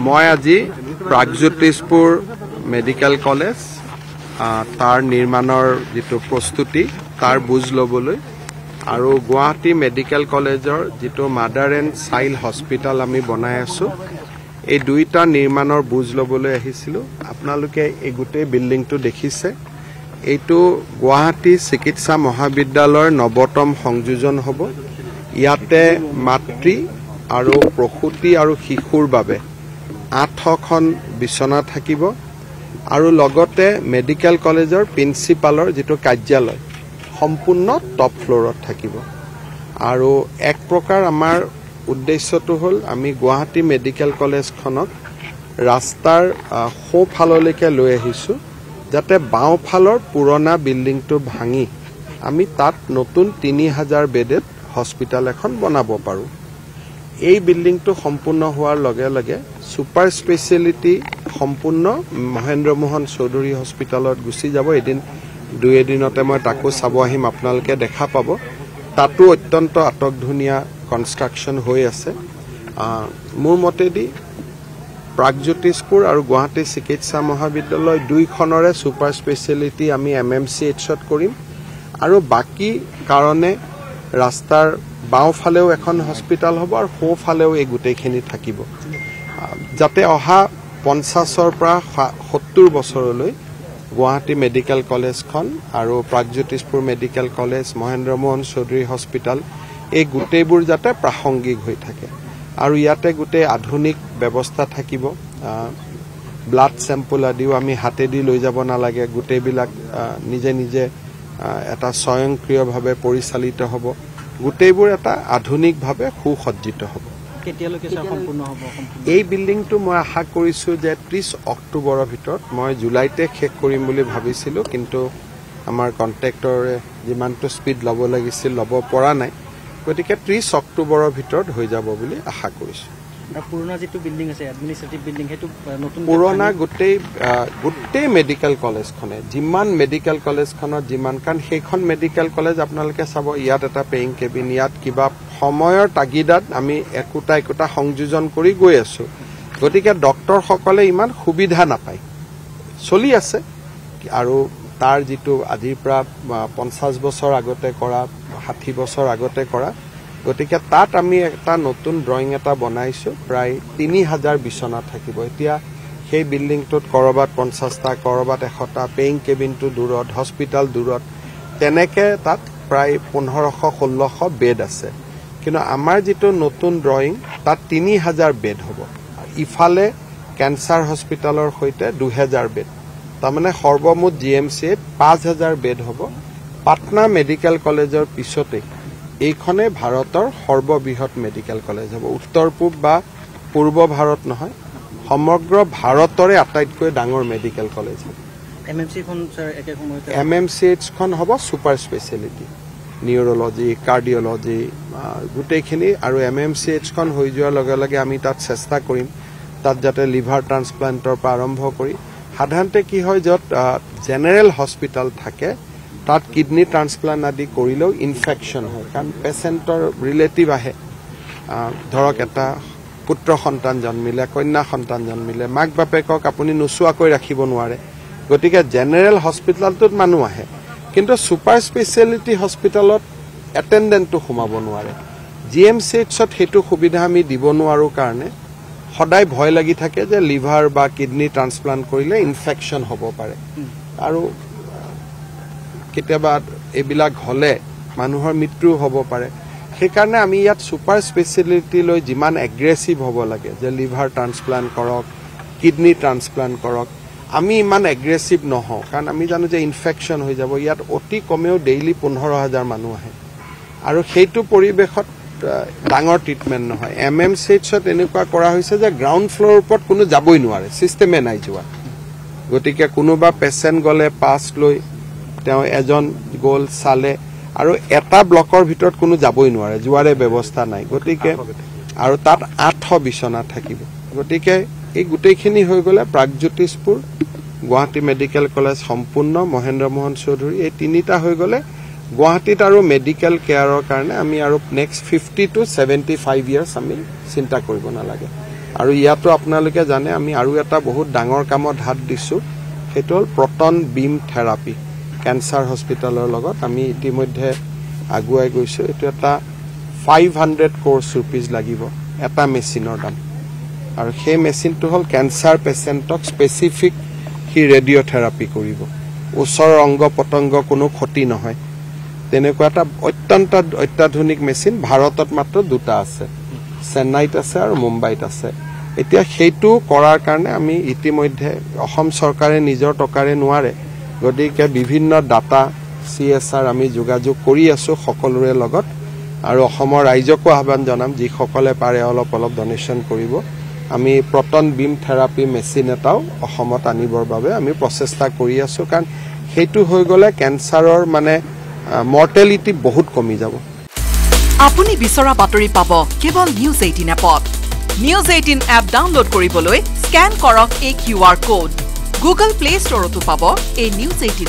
মই আজি Pragjyotishpur medical college তাৰ নিৰ্মাণৰ যেটো প্ৰস্তুতি তাৰ বুজ লবলৈ আৰু গুৱাহাটী মেডিকেল কলেজৰ যেটো মাদাৰ এণ্ড চাইল্ড হস্পিটাল আমি বনাই আছো এই দুইটা নিৰ্মাণৰ বুজ লবলৈ আহিছিলো আপোনালোকে এই গোটেই বিল্ডিংটো দেখিছে এইটো গুৱাহাটী চিকিৎসা মহাবিদ্যালয়ৰ নৱতম সংযোজন হ'ব ইয়াতে মাতৃ আৰু প্ৰসূতি আৰু শিশুৰ বাবে 8খন বিছনা থাকিব আৰু লগতে মেডিকেল কলেজৰ প্ৰিন্সিপালৰ যেটো কাৰ্যালয় সম্পূৰ্ণ টপ ফ্লোৰত থাকিব আৰু এক প্ৰকাৰ আমাৰ উদ্দেশ্যটো হ'ল আমি গুৱাহাটী মেডিকেল কলেজখনক ৰাস্তাৰ সোঁফাললৈকে লৈ আহিছো যাতে বাওঁফালৰ পুৰণা বিল্ডিংটো ভাঙি আমি তাত নতুন 3000 বেডেড হস্পিটাল এখন বনাব পাৰো এই বিল্ডিংটো সম্পূৰ্ণ হোৱাৰ লগে লগে সুপাৰ স্পেশালিটি সম্পূৰ্ণ মহেন্দ্ৰ মোহন চৌধুৰী হস্পিটালত গুচি যাব এদিন দুই এদিনতে মই তাকো চাব আহিম আপোনালোকে দেখা পাব তাতো অত্যন্ত আটকধুনীয়া কনষ্ট্ৰাকচন হৈ আছে মোৰ মতেদি প্ৰাগজ্যোতিষপুৰ আৰু গুৱাহাটী চিকিৎসা মহাবিদ্যালয় দুইখনৰে সুপাৰ স্পেশালিটি আমি MMCHত কৰিম আৰু বাকি কাৰণে ৰাস্তাৰ বাওঁফালেও এখন হস্পিটাল হ'ব আৰু সোঁফালেও এই গোটেইখিনি থাকিব যাতে অহা 50ৰ পৰা 70 বছৰলৈ গুৱাহাটী মেডিকেল কলেজখন আৰু Pragjyotishpur medical college Mahendra Mohan Choudhury hospital এই গোটেইবোৰ যাতে প্ৰাসংগিক হৈ থাকে আৰু ইয়াতে গোটেই আধুনিক ব্যৱস্থা থাকিব ব্লাড স্যাম্পল আদিও আমি হাতেদি লৈ যাব নালাগে গোটেইবিলাক নিজে নিজে এটা স্বয়ংক্ৰিয়ভাৱে পৰিচালিত হ'ব গোটেইবোৰ এটা আধুনিকভাৱে সুসজ্জিত হ'ব কেতিয়ালৈকে সম্পূৰ্ণ হ'ব এই বিল্ডিংটো মই আশা কৰিছো যে 30 অক্টোবৰৰ ভিতৰত মই জুলাইতে শেষ কৰিম বুলি ভাবিছিলো কিন্তু আমাৰ কন্ট্ৰাক্টৰে যিমানটো স্পীড ল'ব লাগিছিল ল'ব পৰা নাই গতিকে 30 অক্টোবৰৰ ভিতৰত হৈ যাব বুলি আশা কৰিছো পুৰণা যেটো বিল্ডিং আছে এডমিনিষ্ট্ৰেটিভ বিল্ডিং হেতু নতুন পুৰণা গোটেই মেডিকেল কলেজখনে যিমান মেডিকেল কলেজখনত যিমান কাৰণ সেইখন মেডিকেল কলেজ আপোনালোকে চাব ইয়াত এটা পেইং কেবিন ইয়াত কিবা সময়ৰ তাগিদাত আমি একোটা সংযোজন কৰি গৈ আছো গতিকে ডক্টৰ সকলে ইমান সুবিধা নাপায় চলি আছে আৰু তাৰ যেটো আজিৰ পৰা 50 বছৰ আগতে কৰা 60 বছৰ আগতে কৰা গতিকে তাত আমি এটা নতুন ড্ৰয়িং এটা বনাইছো প্ৰায় 3000 বিছনা থাকিব এতিয়া সেই বিল্ডিংটোত কৰবাত 50টা কৰবাত 100টা পেইং কেবিনটো দূৰত হস্পিটাল দূৰত তেনেকে তাত প্ৰায় 1500-1600 বেড আছে কিন্তু আমাৰ যেটো নতুন ড্ৰয়িং তাত 3000 বেড হ'ব ইফালে ক্যান্সাৰ হস্পিটালৰ সৈতে 2000 বেড তাৰমানে সৰ্বমুঠ GMCত 5000 বেড হ'ব পাটনা মেডিকেল কলেজৰ পিছতে এইখনে ভাৰতৰ সৰ্ববৃহৎ মেডিকেল কলেজ হ'ব উত্তৰ পূব বা পূৰ্ব ভাৰত নহয় সমগ্ৰ ভাৰতৰে আটাইতকৈ ডাঙৰ মেডিকেল কলেজ হ'ব MMC খন স্যাৰ একে সময়তে MMCH খন হ'ব সুপাৰ স্পেশালিটি নিউৰোলজি কাৰ্ডিওলজি গোটেইখিনি আৰু MMCH খন হৈ যোৱাৰ লগে লগে আমি তাত চেষ্টা কৰিম তাত যাতে লিভাৰ ট্ৰান্সপ্লান্টৰ পৰা আৰম্ভ কৰি সাধাৰণতে কি হয় যত জেনাৰেল হস্পিটাল থাকে তাত কিডনি ট্ৰান্সপ্লান্ট আদি কৰিলেও ইনফেকশন হয় কাৰণ পেশেন্টৰ ৰিলেটিভ আহে ধৰক এটা পুত্ৰ সন্তান জন্মিলে কন্যা সন্তান জন্মিলে মাক বাপেকক আপুনি নুচুৱাকৈ ৰাখিব নোৱাৰে গতিকে জেনাৰেল হস্পিটালটোত মানুহ আহে কিন্তু সুপাৰ স্পেশালিটি হস্পিটালত এটেন্ডেন্টটো সোমাব নোৱাৰে GMCHত হেতু সুবিধা আমি দিব নোৱাৰো কাৰণে সদায় ভয় লাগি থাকে যে লিভাৰ বা কিডনি ট্ৰান্সপ্লান্ট কৰিলে ইনফেকশন হ'ব পাৰে আৰু কেতিয়াবা এবিলাক হলে মানুহৰ মৃত্যু হ'ব পাৰে সেইকাৰণে আমি ইয়াত সুপাৰ স্পেশালিটি লৈ যিমান এগ্ৰেছিভ হ'ব লাগে যে লিভাৰ ট্ৰান্সপ্লান্ট কৰক কিডনি ট্ৰান্সপ্লান্ট কৰক আমি ইমান এগ্ৰেছিভ নহওঁ কাৰণ আমি জানো যে ইনফেকশন হৈ যাব ইয়াত অতি কমেও ডেইলি 15000 মানুহ আহে আৰু সেইটো পৰিবেশত ডাঙৰ ট্ৰিটমেন্ট নহয় MMCHত এনেকুৱা কৰা হৈছে যে গ্ৰাউণ্ড ফ্লোৰৰ ওপৰত কোনো যাবই নোৱাৰে সিস্টেমে নাই যোৱা গতিকে কোনোবা পেশেন্ট গলে পাছ লৈ তেওঁ এজন গোল চালে আৰু এটা ব্লকৰ ভিতৰত কোনো যাবই নোৱাৰে যোৱাৰে ব্যৱস্থা নাই গতিকে আৰু তাত 800 বিছনা থাকিব গতিকে এই গোটেইখিনি হৈ গলে প্ৰাগজ্যোতিষপুৰ গুৱাহাটী মেডিকেল কলেজ সম্পূৰ্ণ মহেন্দ্ৰ মোহন চৌধুৰী এই তিনিটা হৈ গলে গুৱাহাটীত আৰু মেডিকেল কেয়াৰৰ কাৰণে আমি আৰু নেক্সট 50 to 75 ইয়াৰ্স আমি চিন্তা কৰিব নালাগে আৰু ইয়াতো আপোনালোকে জানে আমি আৰু এটা বহুত ডাঙৰ কামত হাত দিছোঁ সেইটো হ'ল প্ৰটন বিম থেৰাপি কেঞ্চাৰ হস্পিটেলৰ লগত আমি ইতিমধ্যে আগুৱাই গৈছোঁ এইটো এটা 500 crores rupees লাগিব এটা মেচিনৰ দাম আৰু সেই মেচিনটো হ'ল কেঞ্চাৰ পেচেণ্টক স্পেচিফিক হি ৰেডিঅ'থেৰাপি কৰিব ওচৰৰ অংগ পতংগ কোনো ক্ষতি নহয় তেনেকুৱা এটা অত্যন্ত অত্যাধুনিক মেচিন ভাৰতত মাত্ৰ দুটা আছে চেন্নাইত আছে আৰু মুম্বাইত আছে এতিয়া সেইটো কৰাৰ কাৰণে আমি ইতিমধ্যে অসম চৰকাৰে নিজৰ টকাৰে নোৱাৰে গতিকে বিভিন্ন ডাটা CSR আমি যোগাযোগ কৰি আছো সকলোৰে লগত আৰু অসমৰ ৰাইজকো আহ্বান জনাম যিসকলে পাৰে অলপ ডনেশ্যন কৰিব আমি প্ৰটন বিম থেৰাপি মেচিন এটাও অসমত আনিবৰ বাবে আমি প্ৰচেষ্টা কৰি আছো কাৰণ সেইটো হৈ গলে কেঞ্চাৰৰ মানে মৰ্টেলিটি বহুত কমি যাব আপুনি বিচৰা বাতৰি পাব কেৱল নিউজ 18 এপত নিউজ 18 এপ ডাউনলোড কৰিবলৈ স্ক্যান কৰক এই QR কোড গুগল প্লে ষ্টৰতো পাব এই নিউজ 18